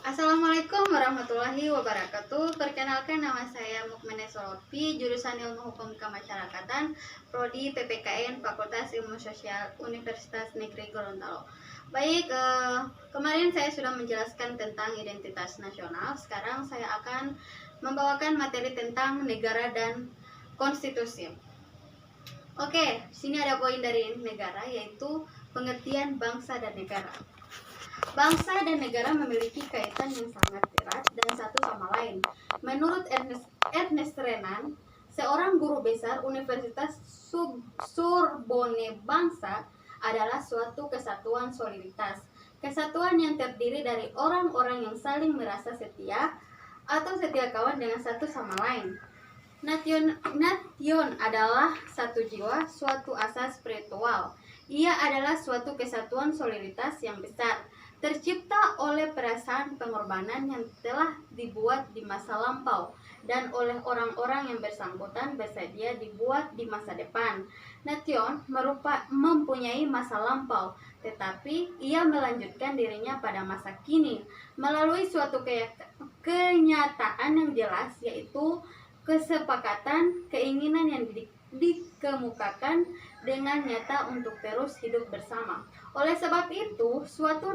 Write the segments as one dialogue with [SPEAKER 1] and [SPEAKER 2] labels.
[SPEAKER 1] Assalamualaikum warahmatullahi wabarakatuh. Perkenalkan, nama saya Mukmine Soropi, jurusan Ilmu Hukum Kemasyarakatan, Prodi PPKN Fakultas Ilmu Sosial Universitas Negeri Gorontalo. Baik, kemarin saya sudah menjelaskan tentang identitas nasional. Sekarang saya akan membawakan materi tentang negara dan konstitusi. Oke, sini ada poin dari negara, yaitu pengertian bangsa dan negara. Bangsa dan negara memiliki kaitan yang sangat erat dan satu sama lain. Menurut Ernest Renan, seorang guru besar Universitas Sorbonne, bangsa adalah suatu kesatuan soliditas. Kesatuan yang terdiri dari orang-orang yang saling merasa setia atau setia kawan dengan satu sama lain. Nation adalah satu jiwa, suatu asas spiritual. Ia adalah suatu kesatuan soliditas yang besar, tercipta oleh perasaan pengorbanan yang telah dibuat di masa lampau dan oleh orang-orang yang bersangkutan bersedia dibuat di masa depan. Nation mempunyai masa lampau, tetapi ia melanjutkan dirinya pada masa kini melalui suatu kenyataan yang jelas, yaitu kesepakatan, keinginan yang dikemukakan dengan nyata untuk terus hidup bersama. Oleh sebab itu, suatu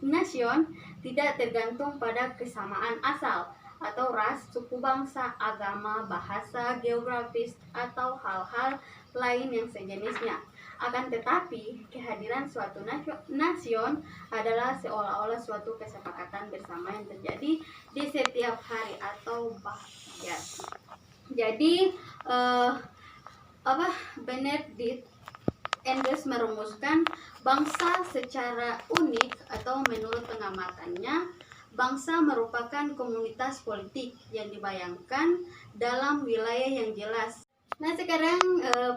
[SPEAKER 1] nation tidak tergantung pada kesamaan asal atau ras, suku bangsa, agama, bahasa, geografis, atau hal-hal lain yang sejenisnya. Akan tetapi, kehadiran suatu nation adalah seolah-olah suatu kesepakatan bersama yang terjadi di setiap hari atau ya. Jadi Benedict Enders merumuskan bangsa secara unik, atau menurut pengamatannya, bangsa merupakan komunitas politik yang dibayangkan dalam wilayah yang jelas. Nah, sekarang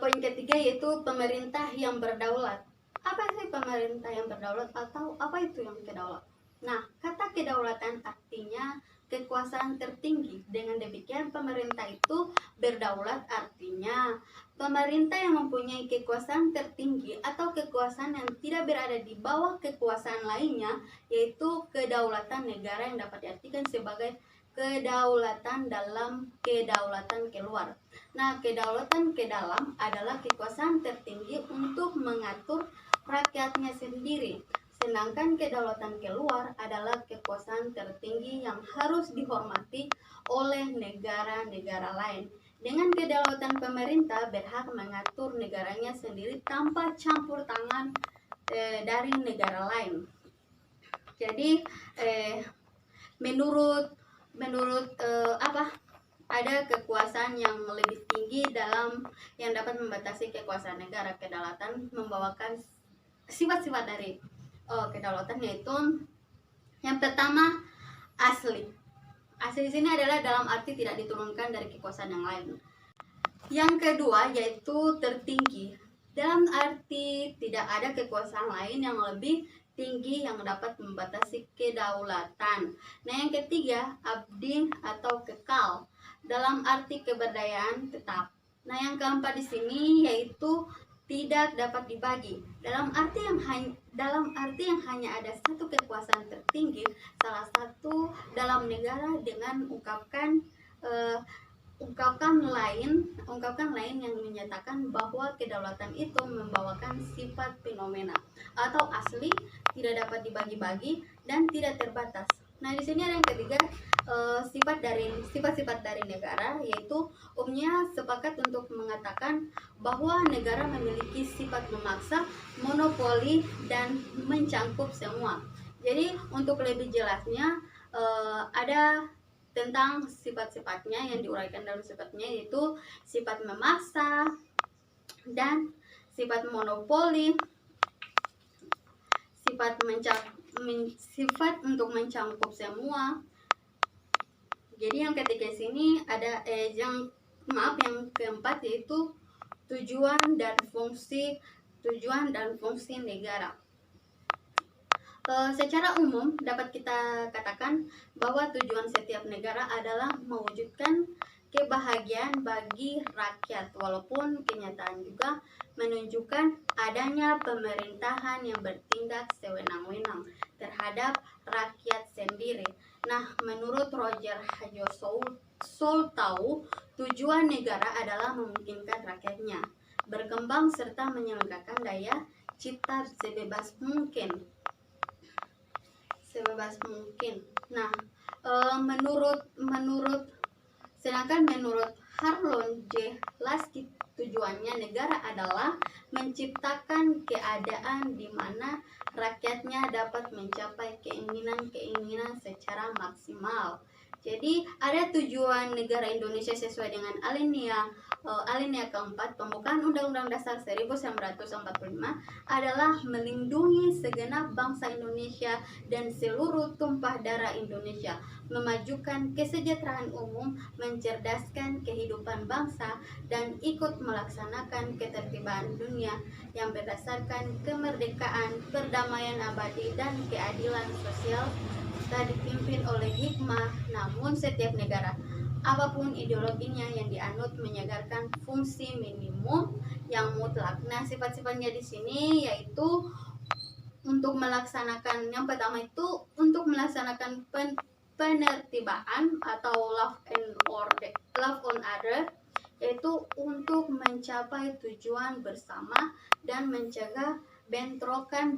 [SPEAKER 1] poin ketiga, yaitu pemerintah yang berdaulat. Apa sih pemerintah yang berdaulat, atau apa itu yang kedaulat? Nah, kata kedaulatan artinya kekuasaan tertinggi. Dengan demikian, pemerintah itu berdaulat artinya pemerintah yang mempunyai kekuasaan tertinggi atau kekuasaan yang tidak berada di bawah kekuasaan lainnya, yaitu kedaulatan negara yang dapat diartikan sebagai kedaulatan dalam, kedaulatan keluar. Nah, kedaulatan ke dalam adalah kekuasaan tertinggi untuk mengatur rakyatnya sendiri. Sedangkan kedaulatan keluar adalah kekuasaan tertinggi yang harus dihormati oleh negara-negara lain. Dengan kedaulatan, pemerintah berhak mengatur negaranya sendiri tanpa campur tangan dari negara lain. Jadi menurut ada kekuasaan yang lebih tinggi dalam yang dapat membatasi kekuasaan negara. Kedaulatan membawakan sifat-sifat dari kedaulatan, yaitu yang pertama, asli. Asli di sini adalah dalam arti tidak diturunkan dari kekuasaan yang lain. Yang kedua, yaitu tertinggi, dalam arti tidak ada kekuasaan lain yang lebih tinggi yang dapat membatasi kedaulatan. Nah, yang ketiga, abdi atau kekal, dalam arti keberdayaan tetap. Nah, yang keempat di sini yaitu tidak dapat dibagi, dalam arti yang hanya ada satu kekuasaan tertinggi, salah satu dalam negara, dengan ungkapkan lain yang menyatakan bahwa kedaulatan itu membawakan sifat fenomena atau asli, tidak dapat dibagi-bagi dan tidak terbatas. Nah, di sini ada yang ketiga, sifat-sifat dari negara, yaitu umumnya sepakat untuk mengatakan bahwa negara memiliki sifat memaksa, monopoli, dan mencangkup semua. Jadi untuk lebih jelasnya ada tentang sifat-sifatnya yang diuraikan dalam sifatnya, yaitu sifat memaksa dan sifat monopoli, sifat untuk mencangkup semua. Jadi yang ketiga sini ada yang keempat, yaitu tujuan dan fungsi negara. Secara umum dapat kita katakan bahwa tujuan setiap negara adalah mewujudkan kebahagiaan bagi rakyat, walaupun kenyataan juga menunjukkan adanya pemerintahan yang bertindak sewenang-wenang terhadap rakyat sendiri. Nah, menurut Roger Hajo Soltau, tujuan negara adalah memungkinkan rakyatnya berkembang serta menyelenggarakan daya cipta sebebas mungkin. Nah, sedangkan menurut Harlon J. Lasky, tujuannya negara adalah menciptakan keadaan di mana rakyatnya dapat mencapai keinginan-keinginan secara maksimal. Jadi ada tujuan negara Indonesia sesuai dengan alinea keempat pembukaan Undang-Undang Dasar 1945 adalah melindungi segenap bangsa Indonesia dan seluruh tumpah darah Indonesia, memajukan kesejahteraan umum, mencerdaskan kehidupan bangsa, dan ikut melaksanakan ketertiban dunia yang berdasarkan kemerdekaan, perdamaian abadi, dan keadilan sosial dipimpin oleh hikmah. Namun setiap negara, apapun ideologinya, yang dianut menyegarkan fungsi minimum yang mutlak. Nah, sifat-sifatnya di sini yaitu untuk melaksanakan, yang pertama itu untuk melaksanakan penertiban atau love on order, yaitu untuk mencapai tujuan bersama dan mencegah bentrokan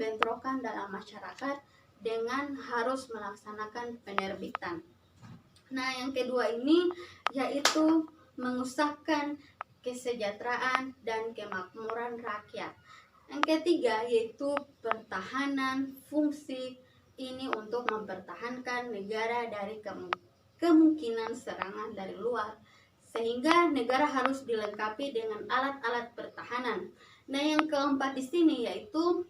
[SPEAKER 1] dalam masyarakat dengan harus melaksanakan penerbitan. Nah, yang kedua ini yaitu mengusahakan kesejahteraan dan kemakmuran rakyat. Yang ketiga yaitu pertahanan, fungsi ini untuk mempertahankan negara dari kemungkinan serangan dari luar, sehingga negara harus dilengkapi dengan alat-alat pertahanan. Nah, yang keempat di sini yaitu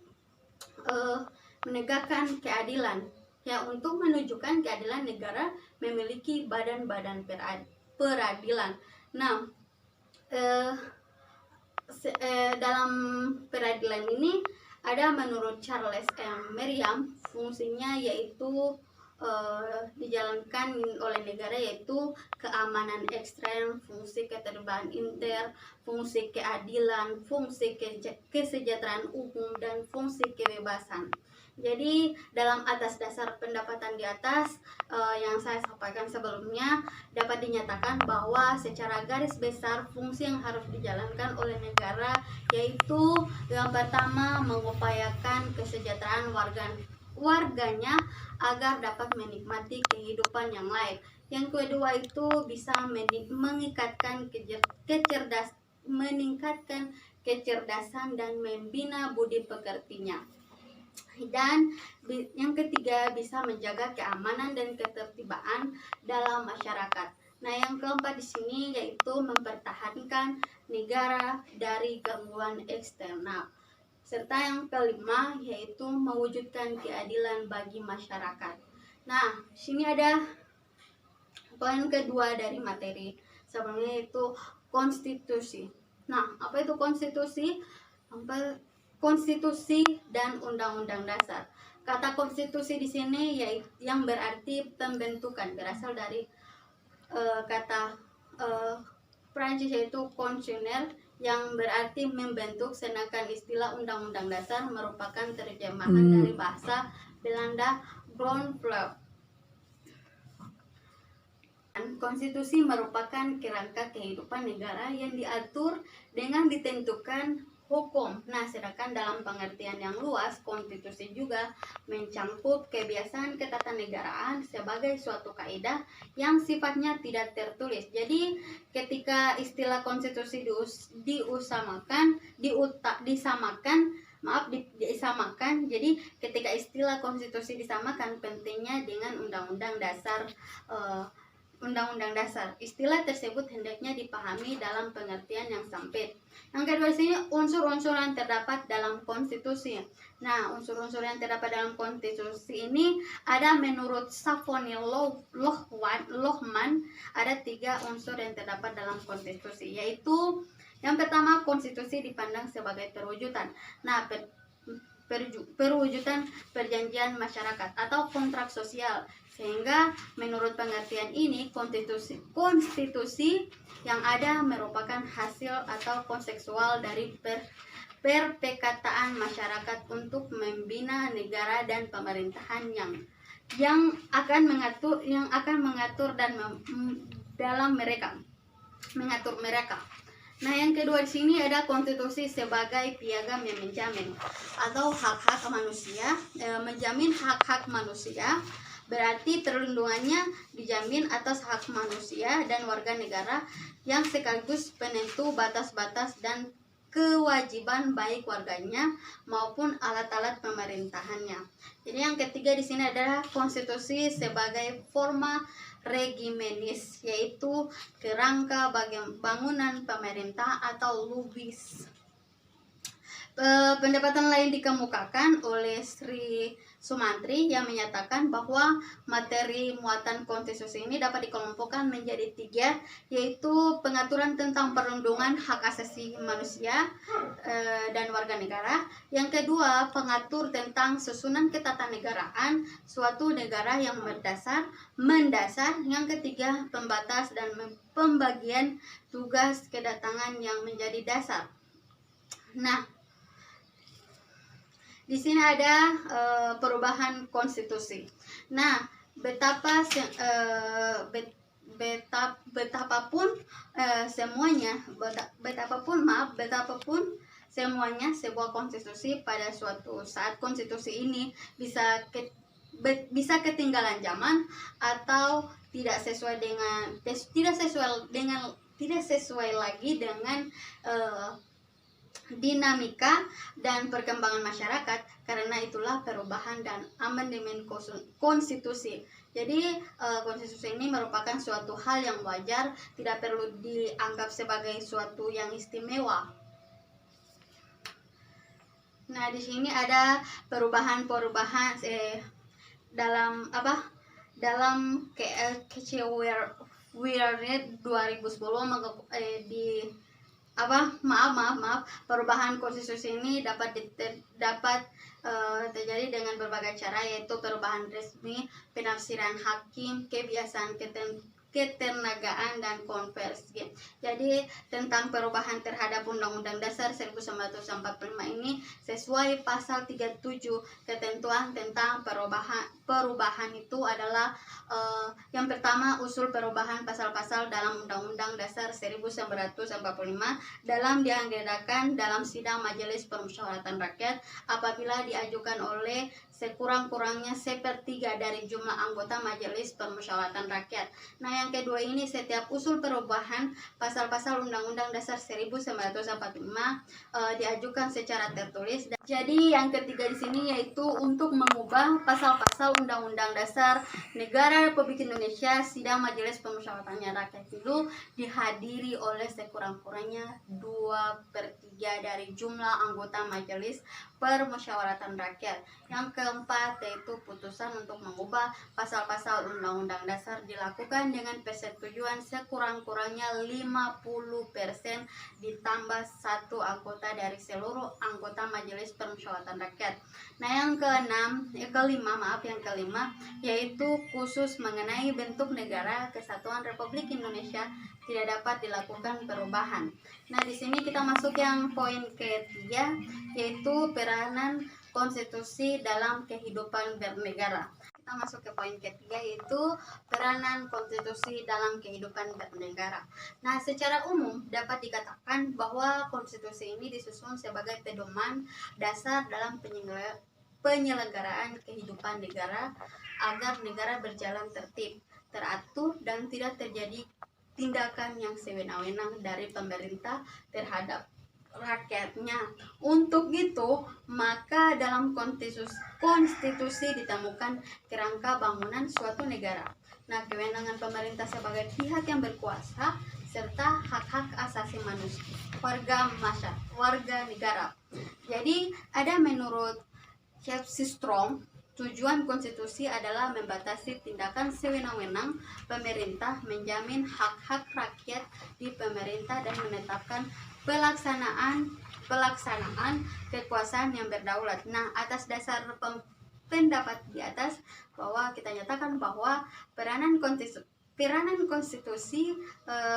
[SPEAKER 1] menegakkan keadilan. Ya, untuk menunjukkan keadilan, negara memiliki badan-badan peradilan. Nah, dalam peradilan ini ada menurut Charles M. Merriam, fungsinya yaitu dijalankan oleh negara yaitu keamanan ekstern, fungsi ketertiban inter, fungsi keadilan, fungsi kesejahteraan umum, dan fungsi kebebasan. Jadi dalam atas dasar pendapatan di atas yang saya sampaikan sebelumnya, dapat dinyatakan bahwa secara garis besar fungsi yang harus dijalankan oleh negara yaitu yang pertama mengupayakan kesejahteraan warganya agar dapat menikmati kehidupan yang layak. Yang kedua itu bisa meningkatkan kecerdasan dan membina budi pekertinya. Dan yang ketiga bisa menjaga keamanan dan ketertiban dalam masyarakat. Nah, yang keempat di sini yaitu mempertahankan negara dari gangguan eksternal. Serta yang kelima yaitu mewujudkan keadilan bagi masyarakat. Nah, sini ada poin kedua dari materi sebelumnya yaitu konstitusi. Nah, apa itu konstitusi? Konstitusi dan undang-undang dasar. Kata konstitusi di sini yaitu yang berarti pembentukan, berasal dari kata Prancis yaitu constitutionnel yang berarti membentuk, sedangkan istilah undang-undang dasar merupakan terjemahan dari bahasa Belanda grondwet. Konstitusi merupakan kerangka kehidupan negara yang diatur dengan ditentukan hukum. Nah, sedangkan dalam pengertian yang luas, konstitusi juga mencangkup kebiasaan ketatanegaraan sebagai suatu kaidah yang sifatnya tidak tertulis. Jadi, ketika istilah konstitusi disamakan, jadi ketika istilah konstitusi disamakan, pentingnya dengan undang-undang dasar. Istilah tersebut hendaknya dipahami dalam pengertian yang sempit. Yang kedua di sini unsur-unsur yang terdapat dalam konstitusi. Nah, unsur-unsur yang terdapat dalam konstitusi ini ada menurut Safoni Lohman ada 3 unsur yang terdapat dalam konstitusi, yaitu yang pertama konstitusi dipandang sebagai perwujudan. Nah, perwujudan perjanjian masyarakat atau kontrak sosial, sehingga menurut pengertian ini konstitusi yang ada merupakan hasil atau konseksual dari perpekataan masyarakat untuk membina negara dan pemerintahan yang akan mengatur dan dalam mereka mengatur mereka. Nah, yang kedua di sini ada konstitusi sebagai piagam yang menjamin atau hak-hak manusia, menjamin hak-hak manusia. Berarti perlindungannya dijamin atas hak manusia dan warga negara yang sekaligus penentu batas-batas dan kewajiban baik warganya maupun alat-alat pemerintahannya. Jadi yang ketiga di sini adalah konstitusi sebagai forma regimenis, yaitu kerangka bangunan pemerintah atau lubis. Pendapatan lain dikemukakan oleh Sri Sumantri yang menyatakan bahwa materi muatan konstitusi ini dapat dikelompokkan menjadi 3, yaitu pengaturan tentang perlindungan hak asasi manusia dan warga negara. Yang kedua, pengatur tentang susunan ketatanegaraan suatu negara yang mendasar. Yang ketiga, pembatas dan pembagian tugas kedatangan yang menjadi dasar. Nah, di sini ada perubahan konstitusi. Nah, betapapun semuanya sebuah konstitusi pada suatu saat konstitusi ini bisa ketinggalan zaman atau tidak sesuai lagi dengan dinamika dan perkembangan masyarakat. Karena itulah perubahan dan amandemen konstitusi. Jadi konstitusi ini merupakan suatu hal yang wajar, tidak perlu dianggap sebagai suatu yang istimewa. Nah, di sini ada perubahan dalam KCWR 2010 perubahan konstitusi ini dapat terjadi dengan berbagai cara, yaitu perubahan resmi, penafsiran hakim, kebiasaan ketenagaan dan konversi. Jadi tentang perubahan terhadap Undang-Undang Dasar 1945 ini sesuai pasal 37, ketentuan tentang perubahan itu adalah yang pertama, usul perubahan pasal-pasal dalam Undang-Undang Dasar 1945 dalam dianggarkan dalam sidang Majelis Permusyawaratan Rakyat apabila diajukan oleh sekurang-kurangnya 1/3 dari jumlah anggota Majelis Permusyawaratan Rakyat. Nah, yang kedua ini, setiap usul perubahan pasal-pasal Undang-Undang Dasar 1945 diajukan secara tertulis. Jadi yang ketiga di sini yaitu untuk mengubah pasal-pasal Undang-Undang Dasar Negara Republik Indonesia, sidang Majelis Permusyawaratan Rakyat itu dihadiri oleh sekurang-kurangnya 2/3 dari jumlah anggota Majelis Permusyawaratan Rakyat. Yang keempat yaitu putusan untuk mengubah pasal-pasal Undang-Undang Dasar dilakukan dengan persetujuan sekurang-kurangnya 50% ditambah 1 anggota dari seluruh anggota Majelis Permusyawaratan Rakyat. Nah, yang kelima yaitu khusus mengenai bentuk negara kesatuan Republik Indonesia tidak dapat dilakukan perubahan. Nah, di sini kita masuk yang poin ketiga, yaitu peranan konstitusi dalam kehidupan bernegara. Kita masuk ke poin ketiga, yaitu peranan konstitusi dalam kehidupan bernegara. Nah, secara umum dapat dikatakan bahwa konstitusi ini disusun sebagai pedoman dasar dalam penyelenggaraan kehidupan negara agar negara berjalan tertib, teratur, dan tidak terjadi tindakan yang sewenang-wenang dari pemerintah terhadap rakyatnya. Untuk itu, maka dalam konstitusi ditemukan kerangka bangunan suatu negara. Nah, kewenangan pemerintah sebagai pihak yang berkuasa serta hak-hak asasi manusia warga negara. Jadi, ada menurut Strong, tujuan konstitusi adalah membatasi tindakan sewenang-wenang pemerintah, menjamin hak-hak rakyat di pemerintah, dan menetapkan pelaksanaan kekuasaan yang berdaulat. Nah, atas dasar pendapat di atas bahwa kita nyatakan bahwa peranan Peranan konstitusi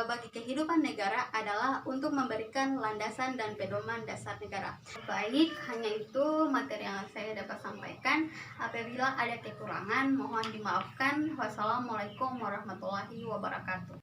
[SPEAKER 1] bagi kehidupan negara adalah untuk memberikan landasan dan pedoman dasar negara. Baik, hanya itu materi yang saya dapat sampaikan. Apabila ada kekurangan, mohon dimaafkan. Wassalamualaikum warahmatullahi wabarakatuh.